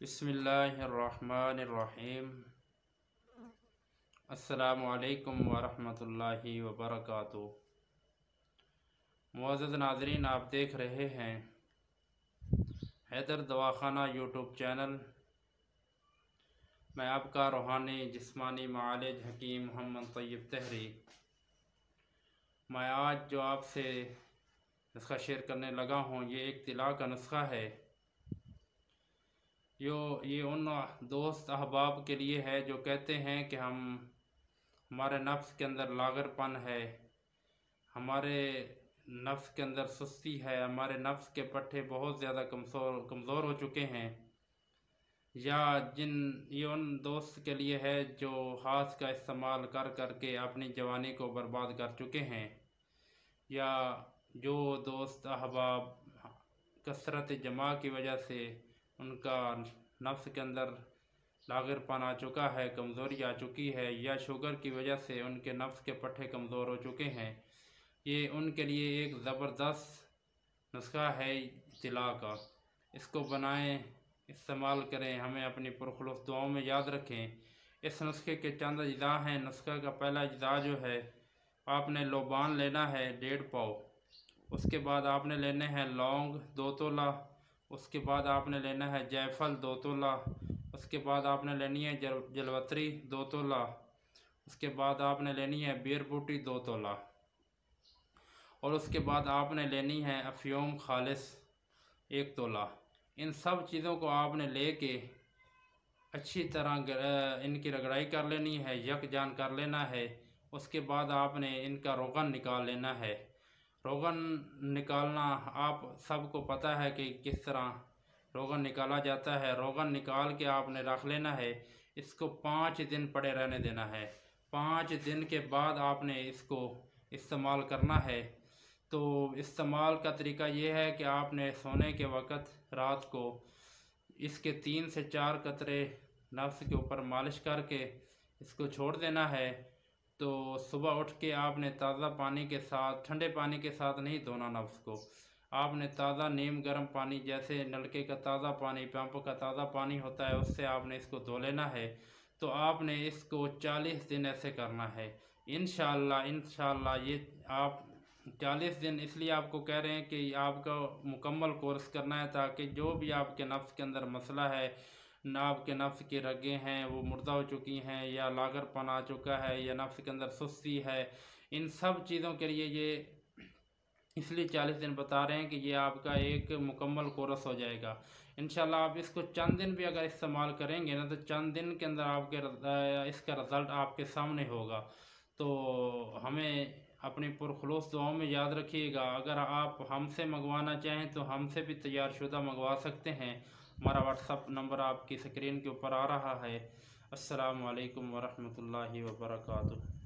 बिस्मिल्लाहिर्रहमानिर्रहीम। अस्सलामुअलैकुम वरहमतुल्लाहि वबरकातुहू। मुअज़्ज़ज़ नाज़रीन, आप देख रहे हैं हैदर दवाखाना यूट्यूब चैनल। मैं आपका रूहानी जिस्मानी मालिज हकीम मोहम्मद तैयब तहरी। मैं आज जो आपसे नुस्खा शेयर करने लगा हूँ, ये एक तिला का नुस्खा है। ये उन दोस्त अहबाब के लिए है जो कहते हैं कि हमारे नफ्स के अंदर लागरपन है, हमारे नफ्स के अंदर सुस्ती है, हमारे नफ्स के पट्टे बहुत ज़्यादा कमज़ोर हो चुके हैं। या ये उन दोस्त के लिए है जो हाथ का इस्तेमाल कर के अपनी जवानी को बर्बाद कर चुके हैं। या जो दोस्त अहबाब कसरत जमा की वजह से उनका नफ्स के अंदर लागरपन आ चुका है, कमज़ोरी आ चुकी है, या शुगर की वजह से उनके नफ्स के पट्टे कमज़ोर हो चुके हैं, ये उनके लिए एक ज़बरदस्त नुस्खा है तिला का। इसको बनाएं, इस्तेमाल करें, हमें अपनी पुरखुलूस दुआओं में याद रखें। इस नुस्खे के चंद अज्जा हैं। नुस्खे का पहला अज्जा जो है, आपने लोबान लेना है 1.5 पाव। उसके बाद आपने लेने हैं लौंग 2 तोला। उसके बाद आपने लेना है जायफल 2 तोला। उसके बाद आपने लेनी है जलवत्री 2 तोला। उसके बाद आपने लेनी है बीर बूटी 2 तोला। और उसके बाद आपने लेनी है अफ्यूम खालिस 1 तोला। इन सब चीज़ों को आपने लेके अच्छी तरह इनकी रगड़ाई कर लेनी है, यकजान कर लेना है। उसके बाद आपने इनका रोगन निकाल लेना है। रोगन निकालना आप सबको पता है कि किस तरह रोगन निकाला जाता है। रोगन निकाल के आपने रख लेना है। इसको 5 दिन पड़े रहने देना है। 5 दिन के बाद आपने इसको इस्तेमाल करना है। तो इस्तेमाल का तरीका ये है कि आपने सोने के वक़्त रात को इसके 3 से 4 कतरे नफ्स के ऊपर मालिश करके इसको छोड़ देना है। तो सुबह उठ के आपने ताज़ा पानी के साथ, ठंडे पानी के साथ नहीं धोना नफ्स को, आपने ताज़ा नीम गर्म पानी, जैसे नलके का ताज़ा पानी, पंप का ताज़ा पानी होता है, उससे आपने इसको धो लेना है। तो आपने इसको 40 दिन ऐसे करना है। इंशाअल्लाह ये आप 40 दिन, इसलिए आपको कह रहे हैं कि आपका मुकम्मल कोर्स करना है, ताकि जो भी आपके नफ्स के अंदर मसला है, ना आपके नफ्स की रगें हैं वो मुर्दा हो चुकी हैं, या लागरपन आ चुका है, या नफ्स के अंदर सुस्ती है, इन सब चीज़ों के लिए ये इसलिए 40 दिन बता रहे हैं कि ये आपका एक मुकम्मल कोर्स हो जाएगा। इंशाल्लाह आप इसको चंद दिन भी अगर इस्तेमाल करेंगे ना, तो चंद दिन के अंदर आपके इसका रिज़ल्ट आपके सामने होगा। तो हमें अपनी पुरखुलूस दुआओं में याद रखिएगा। अगर आप हमसे मंगवाना चाहें तो हमसे भी तैयार शुदा मंगवा सकते हैं। हमारा व्हाट्सअप नंबर आपकी स्क्रीन के ऊपर आ रहा है। अस्सलामु अलैकुम वरहमतुल्लाहि वबरकातुहू।